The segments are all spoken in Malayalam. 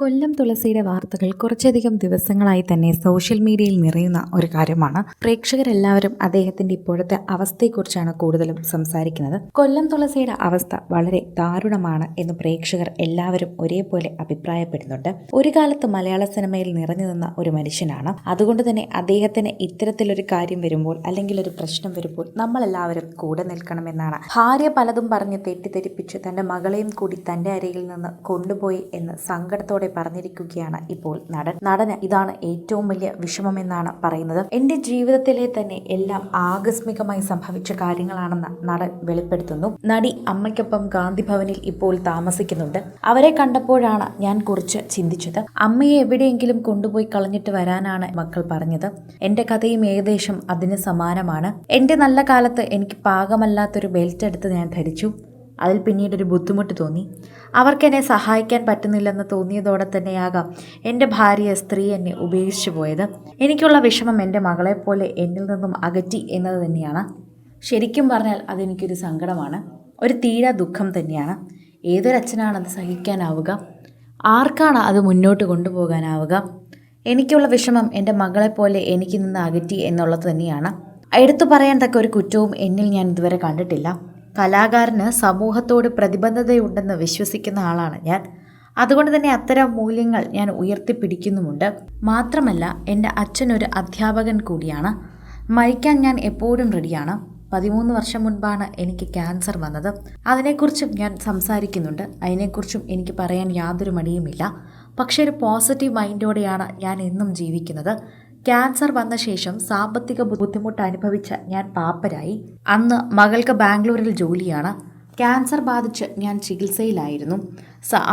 കൊല്ലം തുളസിയുടെ വാർത്തകൾ കുറച്ചധികം ദിവസങ്ങളായി തന്നെ സോഷ്യൽ മീഡിയയിൽ നിറയുന്ന ഒരു കാര്യമാണ്. പ്രേക്ഷകരെല്ലാവരും അദ്ദേഹത്തിന്റെ ഇപ്പോഴത്തെ അവസ്ഥയെക്കുറിച്ചാണ് കൂടുതലും സംസാരിക്കുന്നത്. കൊല്ലം തുളസിയുടെ അവസ്ഥ വളരെ ദാരുണമാണ് എന്ന് പ്രേക്ഷകർ എല്ലാവരും ഒരേപോലെ അഭിപ്രായപ്പെടുന്നുണ്ട്. ഒരു കാലത്ത് മലയാള സിനിമയിൽ നിറഞ്ഞു നിന്ന ഒരു മനുഷ്യനാണ്. അതുകൊണ്ട് തന്നെ അദ്ദേഹത്തിന് ഇത്തരത്തിലൊരു കാര്യം വരുമ്പോൾ അല്ലെങ്കിൽ ഒരു പ്രശ്നം വരുമ്പോൾ നമ്മളെല്ലാവരും കൂടെ നിൽക്കണമെന്നാണ്. ഭാര്യ പലതും പറഞ്ഞ് തെറ്റിദ്ധരിപ്പിച്ച് തന്റെ മകളെയും കൂടി തന്റെ അരയിൽ നിന്ന് കൊണ്ടുപോയി എന്ന് സങ്കടത്തോടെ പറഞ്ഞിരിക്കുകയാണ് ഇപ്പോൾ നടന് ഇതാണ് ഏറ്റവും വലിയ വിഷമമെന്നാണ് പറയുന്നത്. എന്റെ ജീവിതത്തിലെ തന്നെ എല്ലാം ആകസ്മികമായി സംഭവിച്ച കാര്യങ്ങളാണെന്ന് നടൻ വെളിപ്പെടുത്തുന്നു. നടി അമ്മയ്ക്കൊപ്പം ഗാന്ധി ഭവനിൽ ഇപ്പോൾ താമസിക്കുന്നുണ്ട്. അവരെ കണ്ടപ്പോഴാണ് ഞാൻ കുറിച്ച് ചിന്തിച്ചത്. അമ്മയെ എവിടെയെങ്കിലും കൊണ്ടുപോയി കളഞ്ഞിട്ട് വരാനാണ് മക്കൾ പറഞ്ഞത്. എന്റെ കഥയും ഏകദേശം അതിന് സമാനമാണ്. എന്റെ നല്ല കാലത്ത് എനിക്ക് പാകമല്ലാത്തൊരു ബെൽറ്റ് എടുത്ത് ഞാൻ ധരിച്ചു. അതിൽ പിന്നീടൊരു ബുദ്ധിമുട്ട് തോന്നി. അവർക്കെന്നെ സഹായിക്കാൻ പറ്റുന്നില്ലെന്ന് തോന്നിയതോടെ തന്നെയാകാം എൻ്റെ ഭാര്യ സ്ത്രീ എന്നെ ഉപേക്ഷിച്ചു പോയത്. എനിക്കുള്ള വിഷമം എൻ്റെ മകളെപ്പോലെ എന്നിൽ നിന്നും അകറ്റി എന്നത് തന്നെയാണ്. ശരിക്കും പറഞ്ഞാൽ അതെനിക്കൊരു സങ്കടമാണ്, ഒരു തീരാ ദുഃഖം തന്നെയാണ്. ഏതൊരച്ഛനാണ് അത് സഹിക്കാനാവുക? ആർക്കാണ് അത് മുന്നോട്ട് കൊണ്ടുപോകാനാവുക? എനിക്കുള്ള വിഷമം എൻ്റെ മകളെപ്പോലെ എനിക്ക് നിന്ന് അകറ്റി എന്നുള്ളത് തന്നെയാണ്. എടുത്തു പറയാൻ തക്ക ഒരു കുറ്റവും എന്നിൽ ഞാൻ ഇതുവരെ കണ്ടിട്ടില്ല. കലാകാരന് സമൂഹത്തോട് പ്രതിബദ്ധതയുണ്ടെന്ന് വിശ്വസിക്കുന്ന ആളാണ് ഞാൻ. അതുകൊണ്ട് തന്നെ അത്തരം മൂല്യങ്ങൾ ഞാൻ ഉയർത്തിപ്പിടിക്കുന്നുമുണ്ട്. മാത്രമല്ല എൻ്റെ അച്ഛനൊരു അധ്യാപകൻ കൂടിയാണ്. മരിക്കാൻ ഞാൻ എപ്പോഴും റെഡിയാണ്. 13 വർഷം മുൻപാണ് എനിക്ക് ക്യാൻസർ വന്നത്. അതിനെക്കുറിച്ചും ഞാൻ സംസാരിക്കുന്നുണ്ട്. അതിനെക്കുറിച്ചും എനിക്ക് പറയാൻ യാതൊരു മടിയുമില്ല. പക്ഷേ ഒരു പോസിറ്റീവ് മൈൻഡോടെയാണ് ഞാൻ എന്നും ജീവിക്കുന്നത്. ക്യാൻസർ വന്ന ശേഷം സാമ്പത്തിക ബുദ്ധിമുട്ട് അനുഭവിച്ച ഞാൻ പാപ്പരായി. അന്ന് മകൾക്ക് ബാംഗ്ലൂരിൽ ജോലിയാണ്. ക്യാൻസർ ബാധിച്ച് ഞാൻ ചികിത്സയിലായിരുന്നു.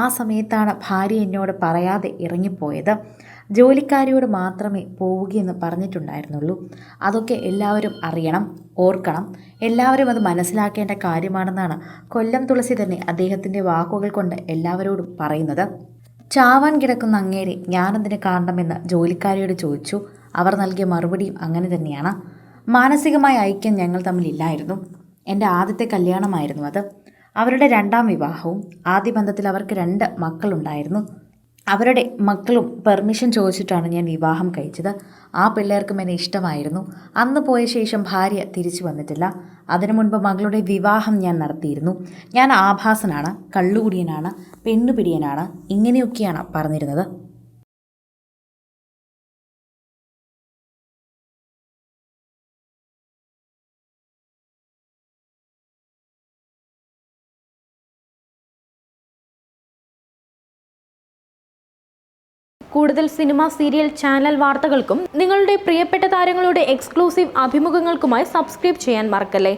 ആ സമയത്താണ് ഭാര്യ എന്നോട് പറയാതെ ഇറങ്ങിപ്പോയത്. ജോലിക്കാരിയോട് മാത്രമേ പോവുകയെന്ന് പറഞ്ഞിട്ടുണ്ടായിരുന്നുള്ളൂ. അതൊക്കെ എല്ലാവരും അറിയണം, ഓർക്കണം. എല്ലാവരും അത് മനസ്സിലാക്കേണ്ട കാര്യമാണെന്നാണ് കൊല്ലം തുളസി തന്നെ അദ്ദേഹത്തിൻ്റെ വാക്കുകൾ കൊണ്ട് എല്ലാവരോടും പറയുന്നത്. ചാവാൻ കിടക്കുന്ന അങ്ങേരെ ഞാനെന്തിന് കാണണമെന്ന് ജോലിക്കാരിയോട് ചോദിച്ചു. അവർ നൽകിയ മറുപടിയും അങ്ങനെ തന്നെയാണ്. മാനസികമായ ഐക്യം ഞങ്ങൾ തമ്മിലില്ലായിരുന്നു. എൻ്റെ ആദ്യത്തെ കല്യാണമായിരുന്നു അത്. അവരുടെ 2ാം വിവാഹവും. ആദ്യ ബന്ധത്തിൽ അവർക്ക് 2 മക്കളുണ്ടായിരുന്നു. അവരുടെ മക്കളും പെർമിഷൻ ചോദിച്ചിട്ടാണ് ഞാൻ വിവാഹം കഴിച്ചത്. ആ പിള്ളേർക്കും എന്നെ ഇഷ്ടമായിരുന്നു. അന്ന് പോയ ശേഷം ഭാര്യ തിരിച്ചു വന്നിട്ടില്ല. അതിനു മുൻപ് മകളുടെ വിവാഹം ഞാൻ നടത്തിയിരുന്നു. ഞാൻ ആഭാസനാണ്, കള്ളുകുടിയനാണ്, പെണ്ണുപിടിയനാണ്, ഇങ്ങനെയൊക്കെയാണ് പറഞ്ഞിരുന്നത്. കൂടുതൽ സിനിമ, സീരിയൽ, ചാനൽ വാർത്തകൾക്കും നിങ്ങളുടെ പ്രിയപ്പെട്ട താരങ്ങളുടെ എക്സ്ക്ലൂസീവ് അഭിമുഖങ്ങൾക്കുമായി സബ്സ്ക്രൈബ് ചെയ്യാൻ മറക്കല്ലേ.